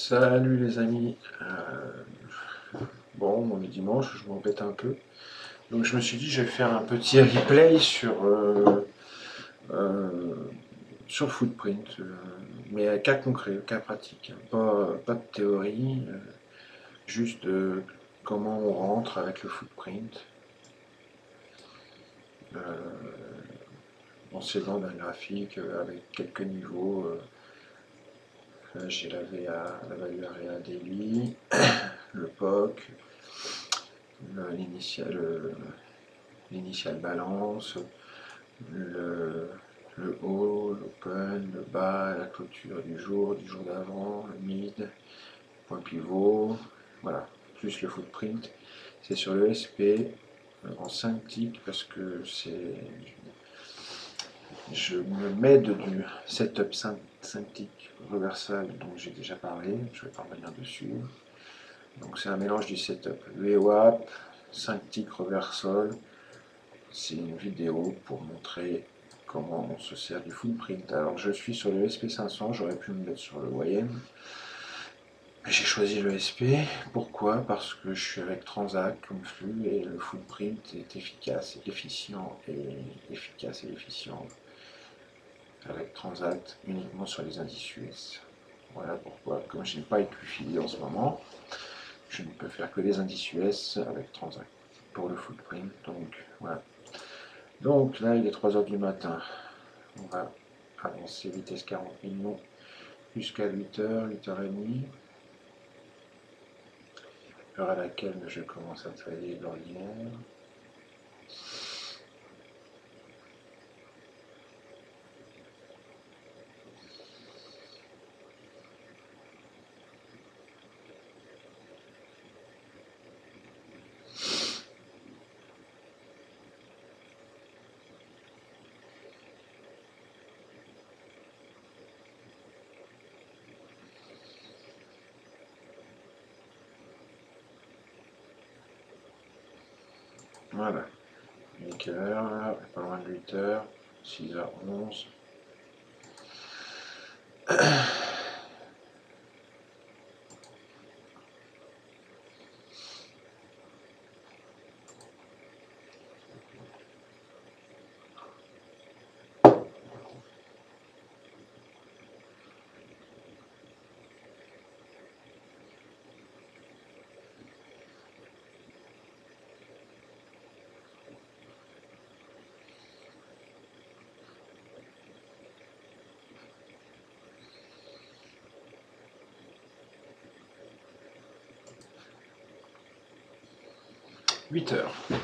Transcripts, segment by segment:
Salut les amis. Bon, on est dimanche, je m'embête un peu. Donc je me suis dit je vais faire un petit replay euh, sur Footprint, mais à cas concret, cas pratique, hein. Pas de théorie, juste comment on rentre avec le Footprint. En s'aidant d'un graphique avec quelques niveaux. Là j'ai la VA, la value area daily, le POC, l'initial balance, le, le haut, l'open, le bas, la clôture du jour d'avant, le mid, point pivot, voilà, plus le footprint. C'est sur le SP en 5 ticks parce que je me m'aide du setup 5 ticks reversal dont j'ai déjà parlé, je vais pas revenir dessus. Donc c'est un mélange du setup VWAP, 5 ticks reversal. C'est une vidéo pour montrer comment on se sert du footprint. Alors je suis sur le SP500, j'aurais pu me mettre sur le YM. J'ai choisi le SP. Pourquoi? Parce que je suis avec Transact comme flux et le footprint est efficace et efficient avec Transact uniquement sur les indices US. Voilà pourquoi, comme je n'ai pas Equifax en ce moment, je ne peux faire que les indices US avec Transact pour le footprint. Donc voilà. Donc là, il est 3h du matin. On va avancer vitesse 40 millions jusqu'à 8h, 8h30. Heure à laquelle je commence à travailler d'ordinaire. Voilà. Il est quelle heure là? Pas loin de 8h. 6h11.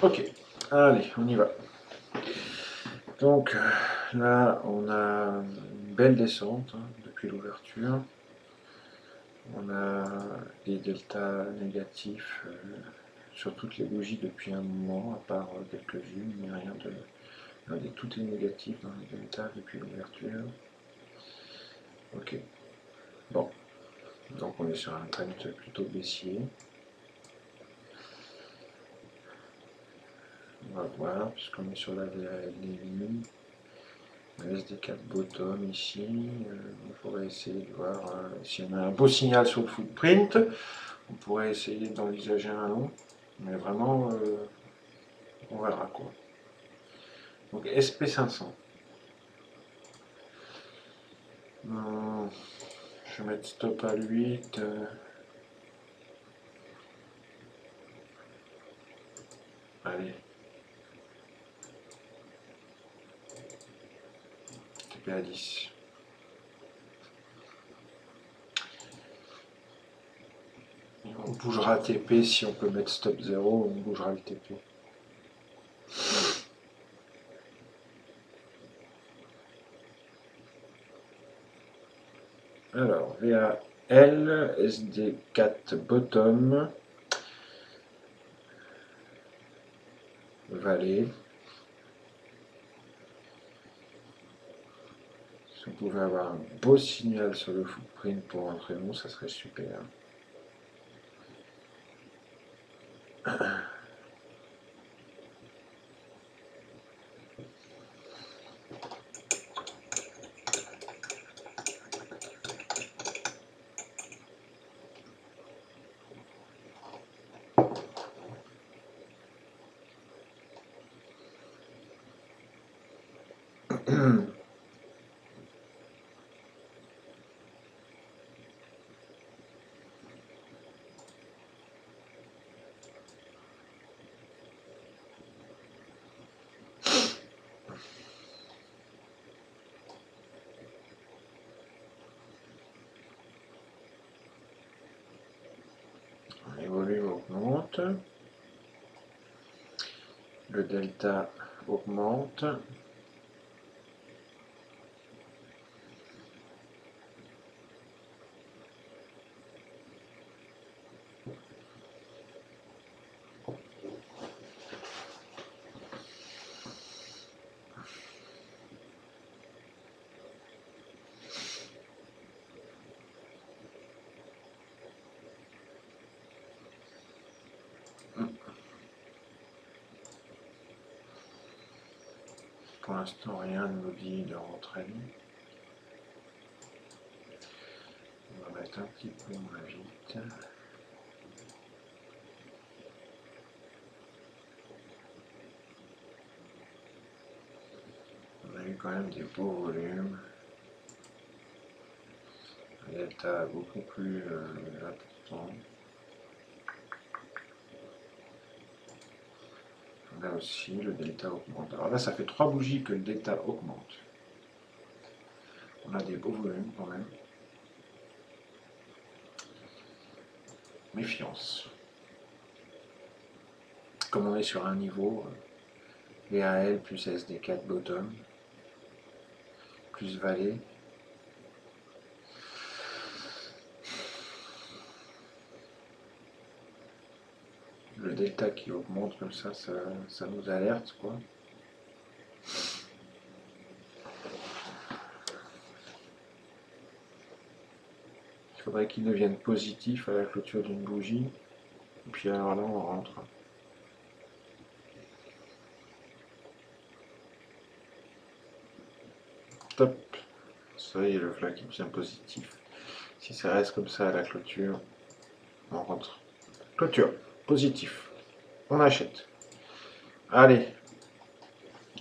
Ok. Allez, on y va. Donc là, on a une belle descente depuis l'ouverture. On a des deltas négatifs sur toutes les bougies depuis un moment, à part quelques-unes, mais rien de. Regardez, tout est négatif dans les deltas depuis l'ouverture. Ok. Bon. Donc on est sur un trend plutôt baissier. On va voir, puisqu'on est sur la DALI. Le SD4 bottom ici. On pourrait essayer de voir si on a un beau signal sur le footprint. On pourrait essayer d'envisager un long. Mais vraiment, on verra quoi. Donc SP500. Je vais mettre stop à 8. Allez. TP à 10. On bougera TP si on peut mettre stop 0, on bougera le TP. Alors, VAL, SD4 bottom, vallée. Si on pouvait avoir un beau signal sur le footprint pour un long, ça serait super. Les volumes augmentent. Le delta augmente. Pour l'instant, rien ne nous dit de rentrer. On va mettre un petit peu moins vite. On a eu quand même des beaux volumes. Un delta beaucoup plus important. Là aussi, le delta augmente. Alors là, ça fait 3 bougies que le delta augmente. On a des beaux volumes quand même. Méfiance. Comme on est sur un niveau, VAL plus SD4 bottom, plus vallée. Le delta qui augmente comme ça, ça nous alerte, quoi. Il faudrait qu'il devienne positif à la clôture d'une bougie. Et puis alors là, on rentre. Top. Ça y est, le flag qui devient positif. Si ça reste comme ça à la clôture, on rentre. Clôture, positif. On achète. Allez,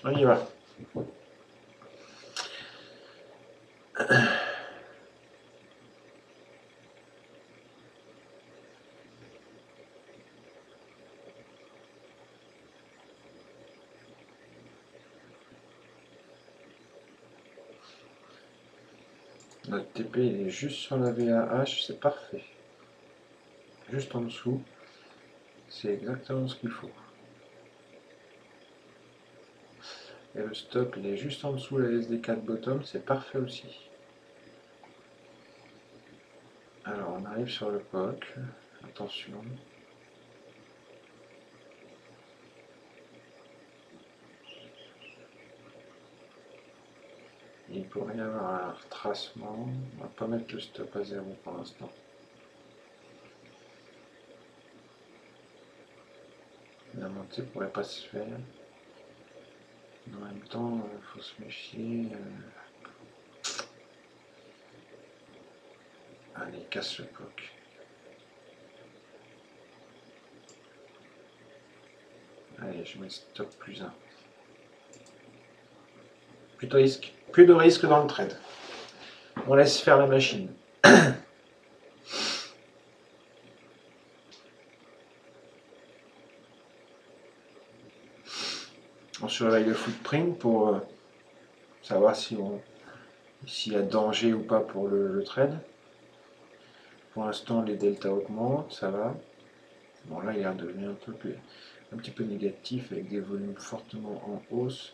on y va. Notre TP il est juste sur la VAH, c'est parfait. Juste en dessous, c'est exactement ce qu'il faut. Et le stop il est juste en dessous la SD4 bottom, c'est parfait aussi. Alors on arrive sur le POC, attention. Il pourrait y avoir un retracement, on va pas mettre le stop à 0 pour l'instant. La montée pourrait pas se faire. En même temps, il faut se méfier. Allez, casse le POC. Allez, je mets stop plus 1. Plus de risque dans le trade. On laisse faire la machine. On surveille le footprint pour savoir s'il y a danger ou pas pour le trade. Pour l'instant, les deltas augmentent, ça va. Bon, là, il est devenu un petit peu négatif avec des volumes fortement en hausse.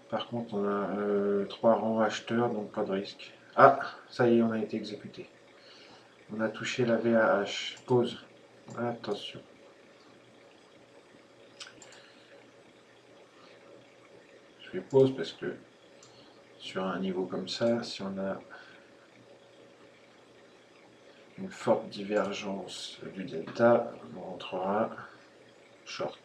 Par contre, on a 3 rangs acheteurs, donc pas de risque. Ah, ça y est, on a été exécuté. On a touché la VAH. Pause. Attention. Je fais pause parce que sur un niveau comme ça, si on a une forte divergence du delta, on rentrera short.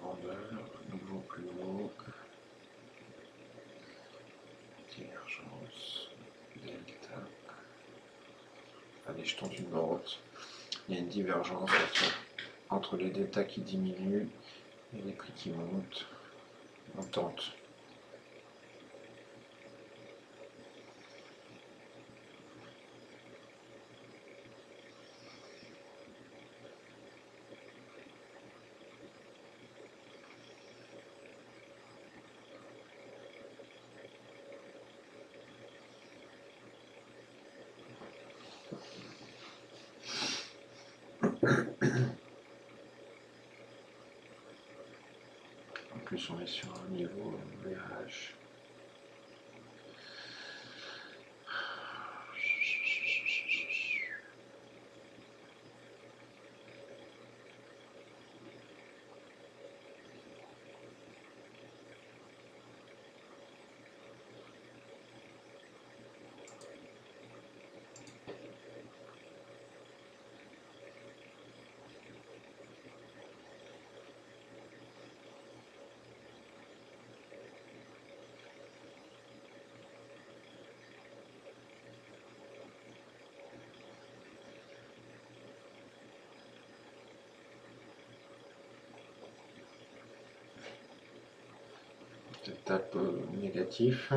grandeur, nouveau plus haut, divergence, delta. Allez, je tente une marotte. Il y a une divergence entre les deltas qui diminuent et les prix qui montent. On tente. En plus, on est sur un niveau VH. Tape négatif.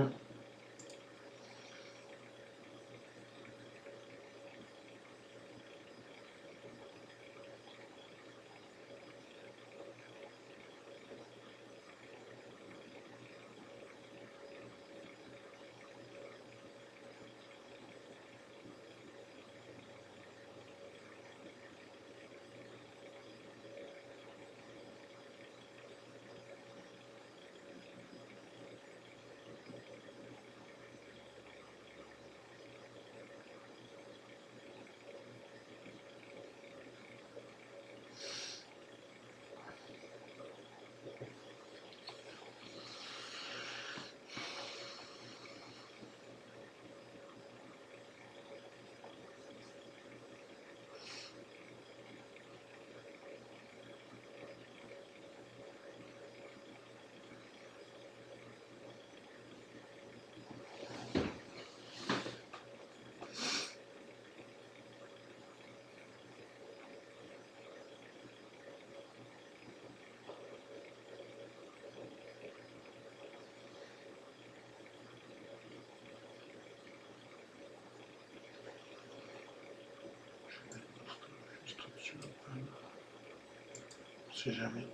On sait jamais.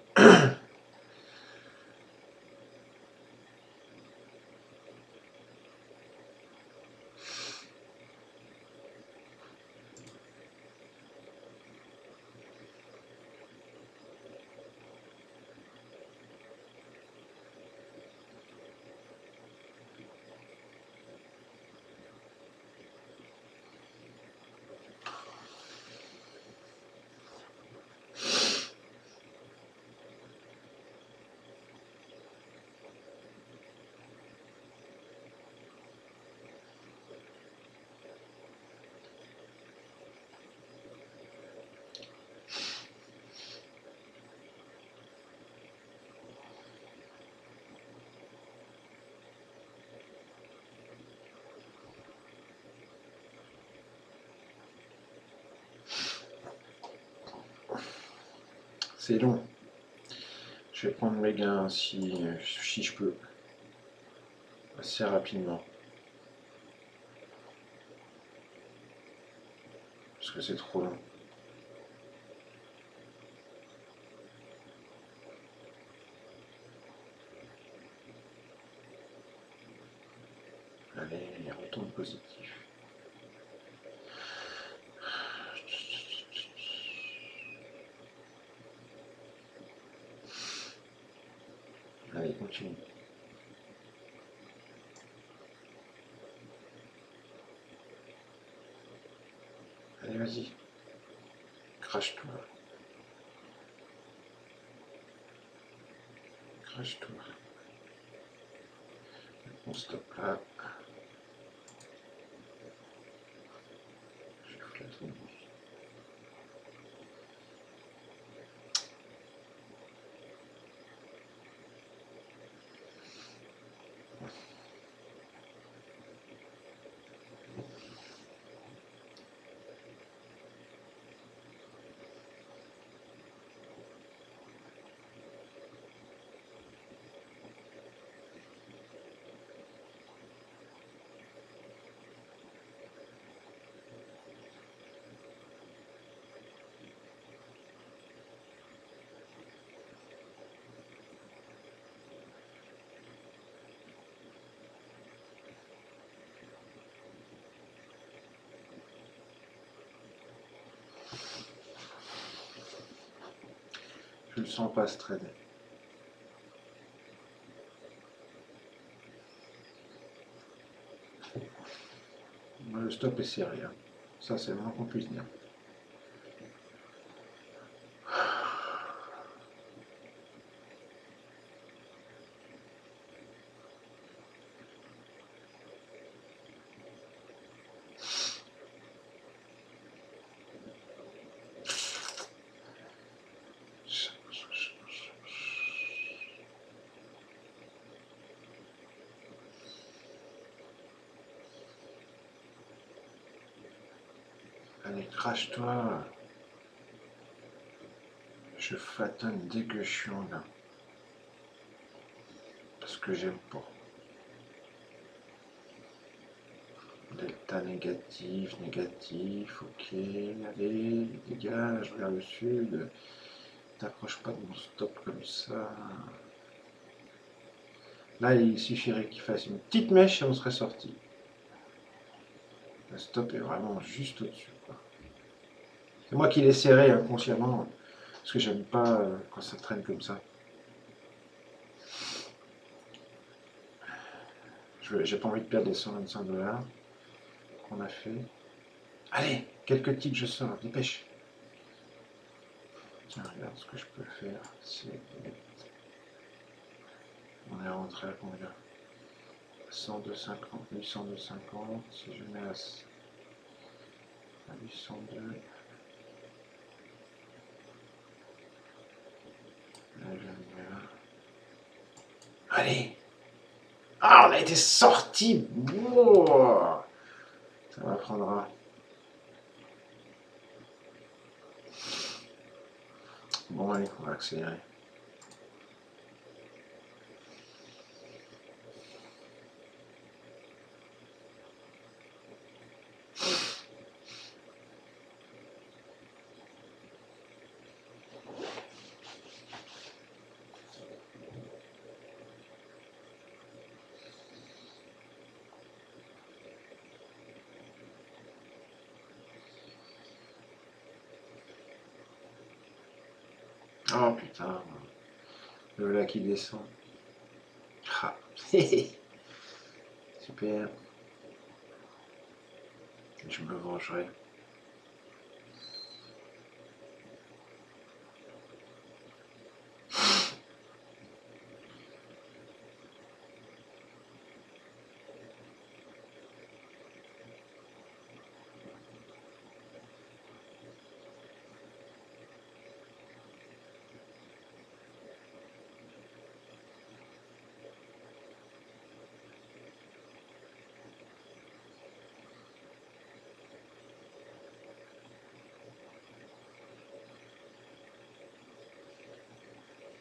C'est long. Je vais prendre mes gains si je peux. Assez rapidement. Parce que c'est trop long. Allez, il retourne positif. Allez, continue. Allez, vas-y. Crache-toi. Crache-toi. On stoppe là. Je fous la tombe. Je le sens pas se traîner. Le stop est serré. Hein. Ça, c'est vraiment qu'on puisse dire. Allez, crache-toi. Je fatonne dès que je suis en gain. Parce que j'aime pas. Delta négatif, négatif, ok. Allez, dégage vers le sud. T'approches pas de mon stop comme ça. Là, il suffirait qu'il fasse une petite mèche et on serait sorti. Le stop est vraiment juste au-dessus. C'est moi qui l'ai serré inconsciemment. Parce que j'aime pas quand ça traîne comme ça. J'ai pas envie de perdre les 125 $ qu'on a fait. Allez, quelques ticks, je sors, dépêche. Tiens, regarde ce que je peux faire. On est rentré à combien? 102,50, 802,50. Si je mets à 802. Là, je mets là. Allez! Ah, on a été sorti! Wow, ça m'apprendra. Bon, allez, on va accélérer. Oh putain, le lac qui descend. Ah. Super. Je me vengerai.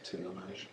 C'est dommage.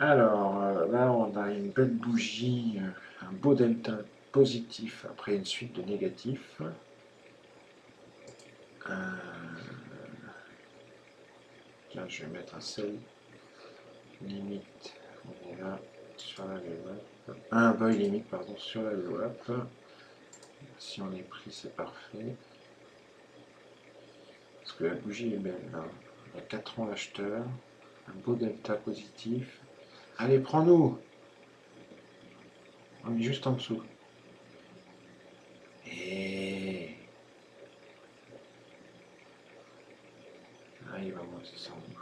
Alors, là, on a une belle bougie, un beau delta positif après une suite de négatifs. Tiens, je vais mettre un seuil limite. On est là sur la VWAP. Un boy limite, pardon, sur la VWAP. Si on est pris, c'est parfait. Parce que la bougie est belle, là. Il y a 4 ans acheteurs. Un beau delta positif. Allez, prends-nous! On est juste en dessous. Et... Ah, il va monter sans nous.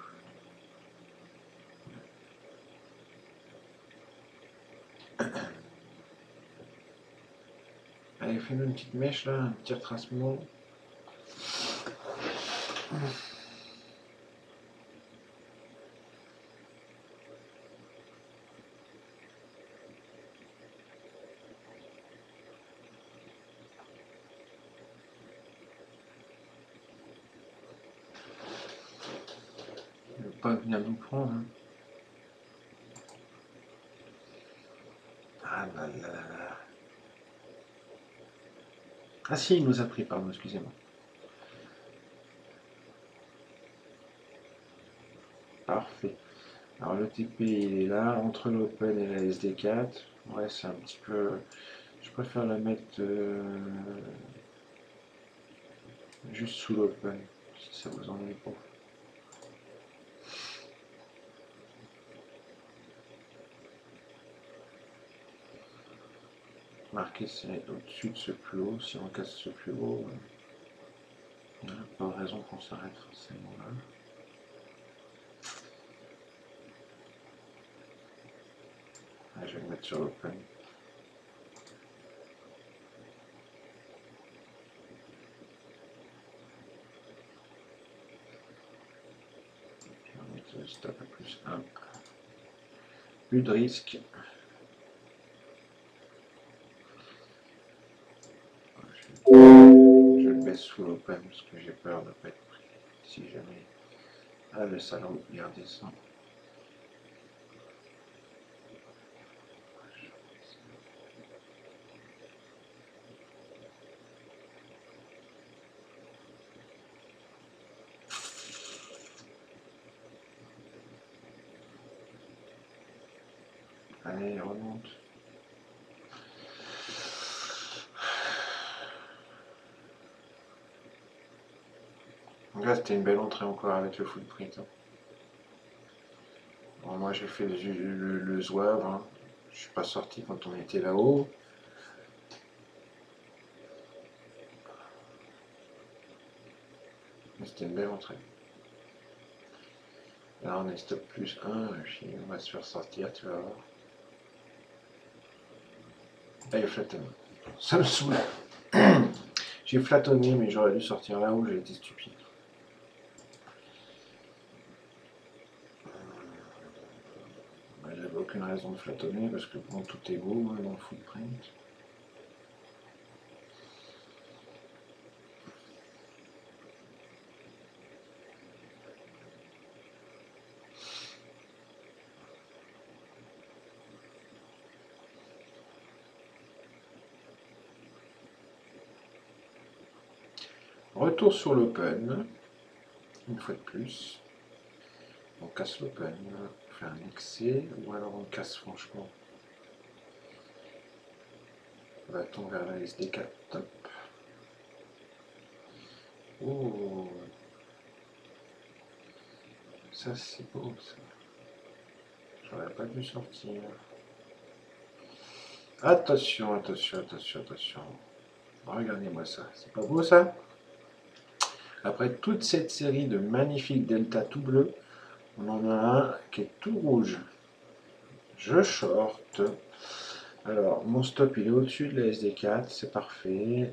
Allez, fais-nous une petite mèche là, un petit retracement. pas venir nous prendre. Hein. Ah là là là là. Ah si, il nous a pris, pardon, excusez-moi. Parfait. Alors le TP il est là, entre l'Open et la SD4. Ouais, c'est un petit peu... Je préfère la mettre juste sous l'Open, si ça vous ennuie pas. Marquer c'est au-dessus de ce plus haut, si on casse ce plus haut, il n'y a pas de raison qu'on s'arrête forcément là. Ah, je vais le mettre sur l'Open. Je vais mettre le stop à plus 1. Plus de risque. Je le baisse sous l'Open parce que j'ai peur de ne pas être pris. Si jamais... Ah, le salon, il redescend. Allez, il remonte. Donc là, c'était une belle entrée encore avec le footprint. Hein. Bon, moi, j'ai fait le zouave. Hein. Je suis pas sorti quand on était là-haut. Mais c'était une belle entrée. Là, on est stop plus 1. On va se faire sortir, tu vas voir. Là, il est flatonné. Ça me saoule. J'ai flatonné, mais j'aurais dû sortir là-haut. J'ai été stupide. J'avais aucune raison de flatonner parce que bon, tout est beau hein, dans le footprint. Retour sur l'Open, une fois de plus. On casse l'Open, on fait un excès, ou alors on casse franchement. Va-t-on vers la SD4 top. Oh, ça c'est beau ça. J'aurais pas dû sortir. Attention, attention, attention, attention. Regardez-moi ça, c'est pas beau ça? Après toute cette série de magnifiques delta tout bleus, on en a un qui est tout rouge. Je short. Alors, mon stop il est au-dessus de la SD4, c'est parfait.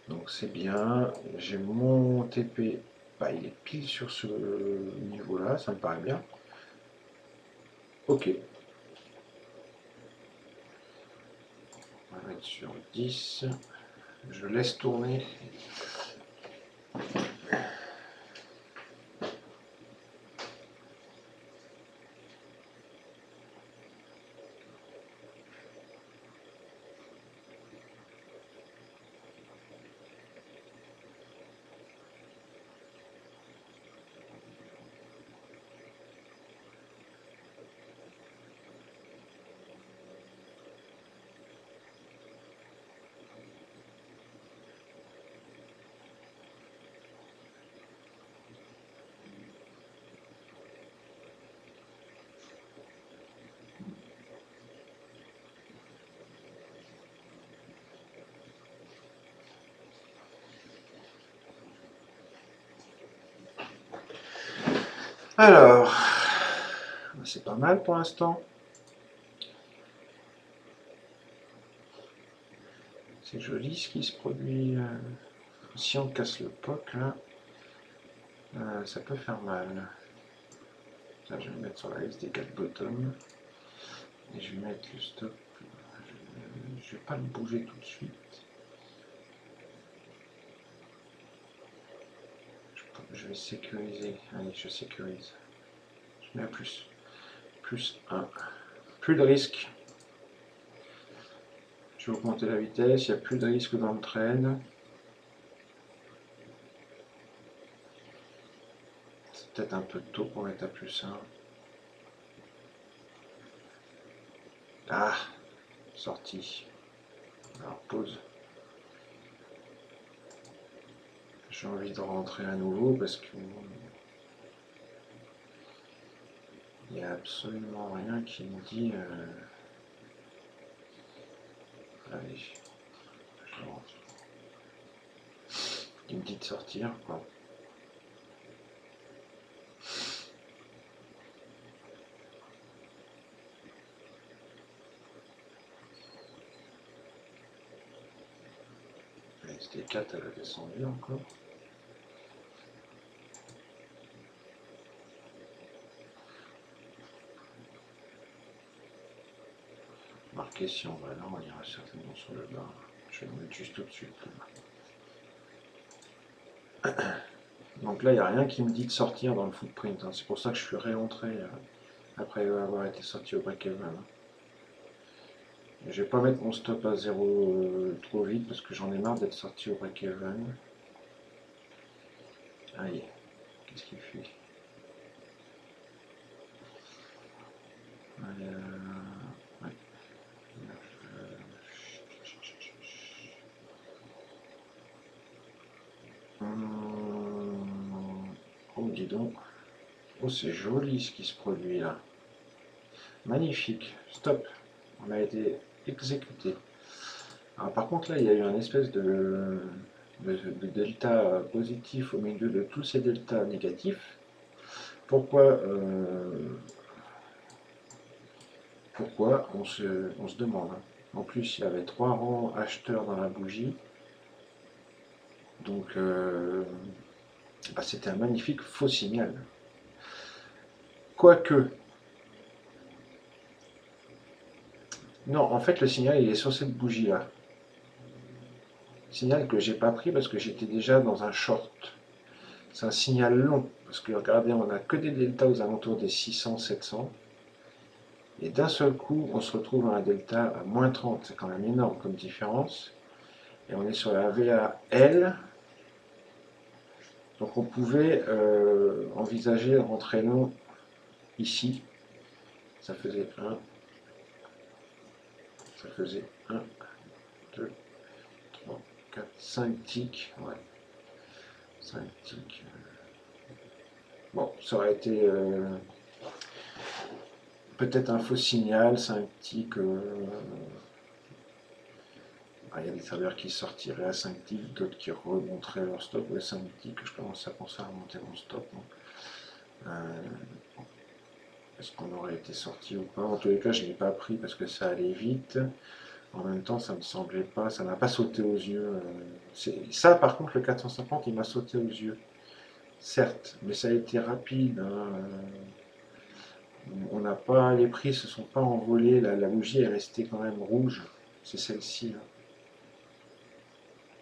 Donc c'est bien. J'ai mon TP, bah, il est pile sur ce niveau-là, ça me paraît bien. Ok. On va mettre sur 10. Je laisse tourner. Alors, c'est pas mal pour l'instant. C'est joli ce qui se produit. Si on casse le POC, là, ça peut faire mal. Ça, je vais le mettre sur la SD4 bottom. Et je vais mettre le stop. Je vais pas le bouger tout de suite. Je vais sécuriser. Allez, je sécurise. mais à plus. Plus 1. Plus de risque. Je vais augmenter la vitesse, il n'y a plus de risque dans le trade. C'est peut-être un peu tôt pour être à plus 1. Ah, sortie. Alors pause. J'ai envie de rentrer à nouveau parce que il n'y a absolument rien qui me dit allez, je rentre. Qui me dit de sortir quoi. C'était 4, elle a descendu encore. Marqué si on va là, on ira certainement sur le bas. Je vais le mettre juste au-dessus. Donc là, il n'y a rien qui me dit de sortir dans le footprint. Hein. C'est pour ça que je suis réentré après avoir été sorti au break-even. Je vais pas mettre mon stop à 0 trop vite parce que j'en ai marre d'être sorti au break-even. Aïe, qu'est-ce qu'il fait? Ouais. Oh, dis donc. Oh, c'est joli ce qui se produit là. Magnifique. Stop. On a été exécuté. Alors, par contre, là, il y a eu un espèce de delta positif au milieu de tous ces deltas négatifs. Pourquoi on se demande. En plus, il y avait 3 rangs acheteurs dans la bougie. Donc, bah, c'était un magnifique faux signal. Quoique, non, en fait, le signal, il est sur cette bougie-là. Signal que j'ai pas pris parce que j'étais déjà dans un short. C'est un signal long, parce que regardez, on n'a que des deltas aux alentours des 600-700. Et d'un seul coup, on se retrouve à un delta à moins 30. C'est quand même énorme comme différence. Et on est sur la VAL. Donc on pouvait envisager de rentrer long ici. Ça faisait 1. Ça faisait 1, 2, 3, 4, 5 ticks. Ouais. 5 ticks. Bon, ça aurait été peut-être un faux signal, 5 ticks. Il y a des traders qui sortiraient à 5 ticks, d'autres qui remonteraient leur stop. Ouais, 5 ticks, je commence à penser à remonter mon stop. Est-ce qu'on aurait été sorti ou pas? En tous les cas, je ne l'ai pas pris parce que ça allait vite. En même temps, ça ne me semblait pas, ça n'a pas sauté aux yeux. Ça, par contre, le 450, il m'a sauté aux yeux. Certes, mais ça a été rapide. Hein. On n'a pas, les prix se sont pas envolés. La bougie est restée quand même rouge. C'est celle-ci. Hein.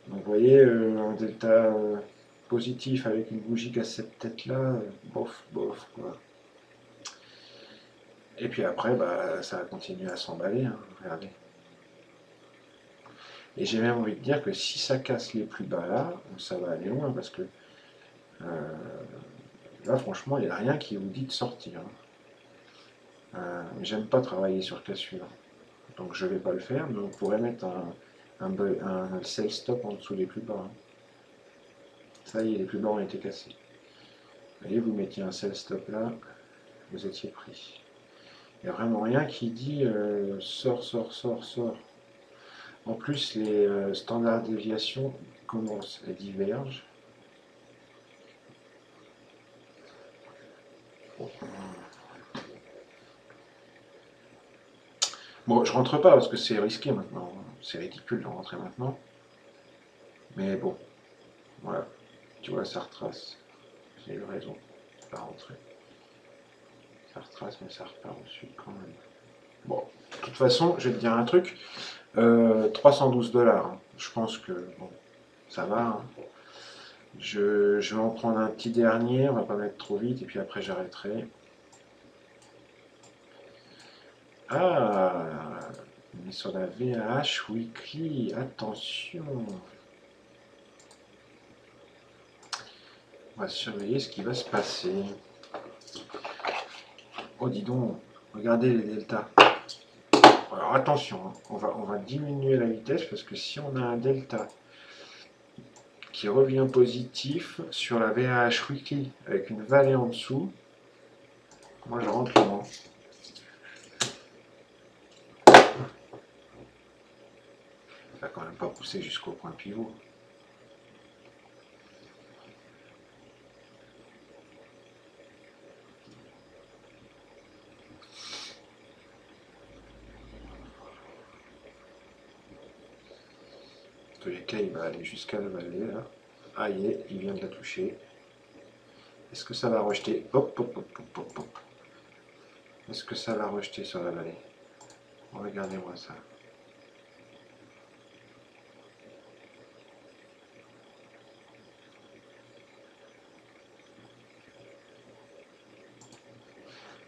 Donc, vous voyez, un delta positif avec une bougie qui a cette tête-là, bof, bof, quoi. Et puis après, bah, ça a continué à s'emballer. Hein. Regardez. Et j'ai même envie de dire que si ça casse les plus bas là, ça va aller loin parce que là, franchement, il n'y a rien qui vous dit de sortir. J'aime pas travailler sur cassure, donc je vais pas le faire, mais on pourrait mettre un sell stop en dessous des plus bas. Hein. Ça y est, les plus bas ont été cassés. Vous voyez, vous mettiez un sell stop là, vous étiez pris. Il n'y a vraiment rien qui dit sort, sort, sort, sort. En plus, les standards de déviation commencent et divergent. Bon, je rentre pas parce que c'est risqué maintenant. C'est ridicule de rentrer maintenant. Mais bon, voilà. Tu vois, ça retrace. J'ai eu raison de pas rentrer. Ça retrace, mais ça repart ensuite quand même. Bon, de toute façon, je vais te dire un truc. 312 $. Hein. Je pense que bon, ça va. Hein. Je vais en prendre un petit dernier. On va pas mettre trop vite et puis après j'arrêterai. Ah, on est sur la VAH Weekly, attention. On va surveiller ce qui va se passer. Oh, dis donc, regardez les deltas. Alors attention, hein, on va diminuer la vitesse parce que si on a un delta qui revient positif sur la VAH Weekly avec une vallée en dessous, moi je rentre dedans. Ça va quand même pas pousser jusqu'au point pivot. En tous les cas, il va aller jusqu'à la vallée là. Ah, il vient de la toucher. Est-ce que ça va rejeter? Hop, hop, hop, hop, hop, hop. Est-ce que ça va rejeter sur la vallée? Regardez-moi ça.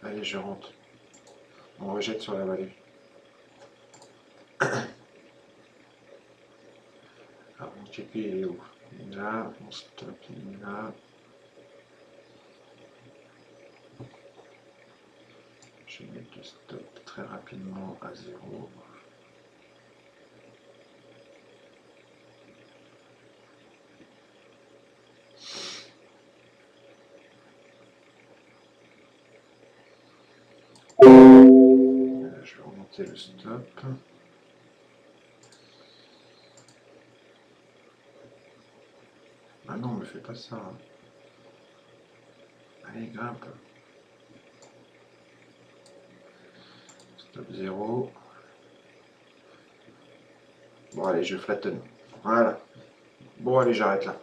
Allez, je rentre. On rejette sur la vallée. Alors, mon TP il est où? Il est là, mon stop il est là. Je vais mettre le stop très rapidement à 0. Je vais remonter le stop. Ah non, me fais pas ça. Allez, grimpe. Stop 0. Bon, allez, je flattonne. Voilà. Bon, allez, j'arrête là.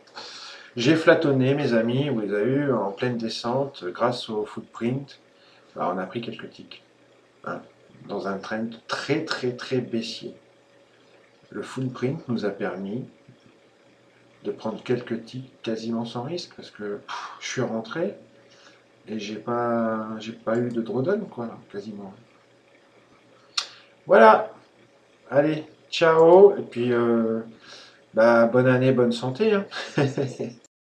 J'ai flatonné, mes amis, vous les avez vu, en pleine descente, grâce au footprint. Alors, on a pris quelques ticks. Hein, dans un trend très, très, très baissier. Le footprint nous a permis de prendre quelques ticks quasiment sans risque, parce que je suis rentré et j'ai pas eu de drawdown, quoi, quasiment. Voilà. Allez, ciao, et puis bonne année, bonne santé. Hein.